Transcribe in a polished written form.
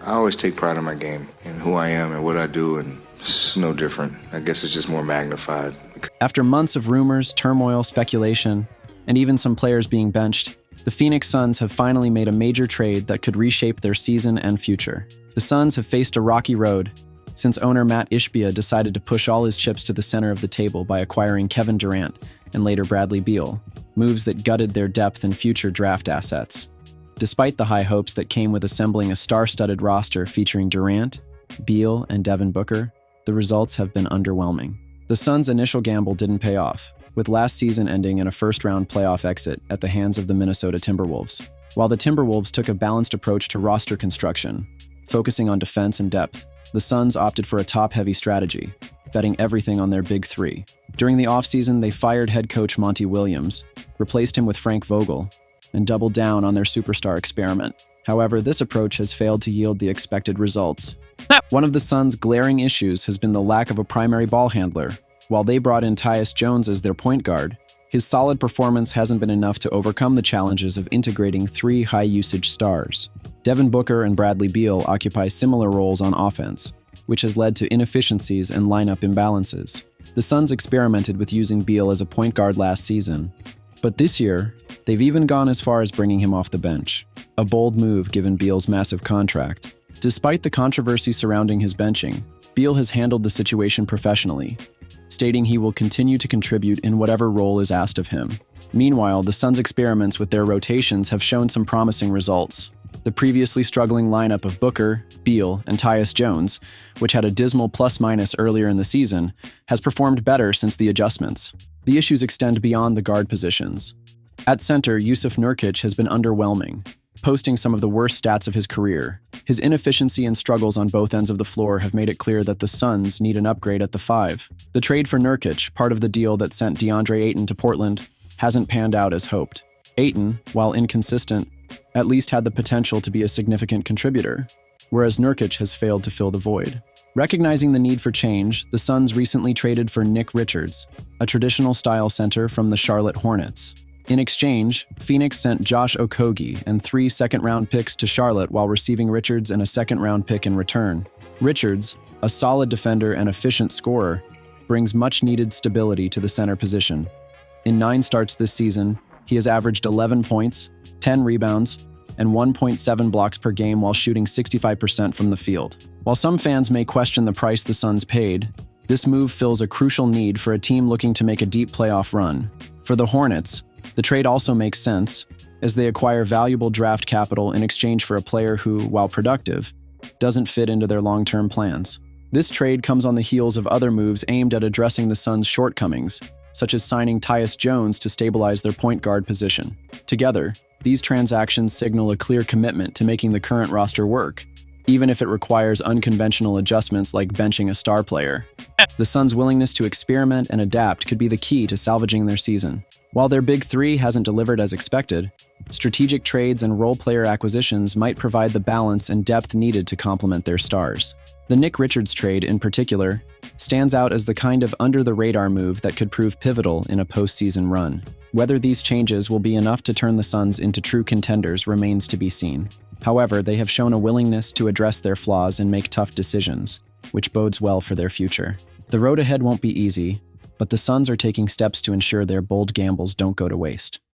I always take pride in my game and who I am and what I do, and it's no different. I guess it's just more magnified. After months of rumors, turmoil, speculation, and even some players being benched, the Phoenix Suns have finally made a major trade that could reshape their season and future. The Suns have faced a rocky road since owner Matt Ishbia decided to push all his chips to the center of the table by acquiring Kevin Durant and later Bradley Beal, moves that gutted their depth and future draft assets. Despite the high hopes that came with assembling a star-studded roster featuring Durant, Beal, and Devin Booker, the results have been underwhelming. The Suns' initial gamble didn't pay off, with last season ending in a first-round playoff exit at the hands of the Minnesota Timberwolves. While the Timberwolves took a balanced approach to roster construction, focusing on defense and depth, the Suns opted for a top-heavy strategy, betting everything on their big three. During the offseason, they fired head coach Monty Williams, replaced him with Frank Vogel, and doubled down on their superstar experiment. However, this approach has failed to yield the expected results. One of the Suns' glaring issues has been the lack of a primary ball handler. While they brought in Tyus Jones as their point guard, his solid performance hasn't been enough to overcome the challenges of integrating three high-usage stars. Devin Booker and Bradley Beal occupy similar roles on offense, which has led to inefficiencies and lineup imbalances. The Suns experimented with using Beal as a point guard last season, but this year, they've even gone as far as bringing him off the bench, a bold move given Beal's massive contract. Despite the controversy surrounding his benching, Beal has handled the situation professionally, stating he will continue to contribute in whatever role is asked of him. Meanwhile, the Suns' experiments with their rotations have shown some promising results. The previously struggling lineup of Booker, Beal, and Tyus Jones, which had a dismal plus-minus earlier in the season, has performed better since the adjustments. The issues extend beyond the guard positions. At center, Jusuf Nurkic has been underwhelming, posting some of the worst stats of his career. His inefficiency and struggles on both ends of the floor have made it clear that the Suns need an upgrade at the 5. The trade for Nurkic, part of the deal that sent DeAndre Ayton to Portland, hasn't panned out as hoped. Ayton, while inconsistent, at least had the potential to be a significant contributor, whereas Nurkic has failed to fill the void. Recognizing the need for change, the Suns recently traded for Nick Richards, a traditional-style center from the Charlotte Hornets. In exchange, Phoenix sent Josh Okogie and 3 second-round picks to Charlotte while receiving Richards and a second-round pick in return. Richards, a solid defender and efficient scorer, brings much-needed stability to the center position. In 9 starts this season, he has averaged 11 points, 10 rebounds, and 1.7 blocks per game while shooting 65% from the field. While some fans may question the price the Suns paid, this move fills a crucial need for a team looking to make a deep playoff run. For the Hornets, the trade also makes sense, as they acquire valuable draft capital in exchange for a player who, while productive, doesn't fit into their long-term plans. This trade comes on the heels of other moves aimed at addressing the Suns' shortcomings, such as signing Tyus Jones to stabilize their point guard position. Together, these transactions signal a clear commitment to making the current roster work, even if it requires unconventional adjustments like benching a star player. The Suns' willingness to experiment and adapt could be the key to salvaging their season. While their big three hasn't delivered as expected, strategic trades and role player acquisitions might provide the balance and depth needed to complement their stars. The Nick Richards trade, in particular, stands out as the kind of under-the-radar move that could prove pivotal in a postseason run. Whether these changes will be enough to turn the Suns into true contenders remains to be seen. However, they have shown a willingness to address their flaws and make tough decisions, which bodes well for their future. The road ahead won't be easy, but the Suns are taking steps to ensure their bold gambles don't go to waste.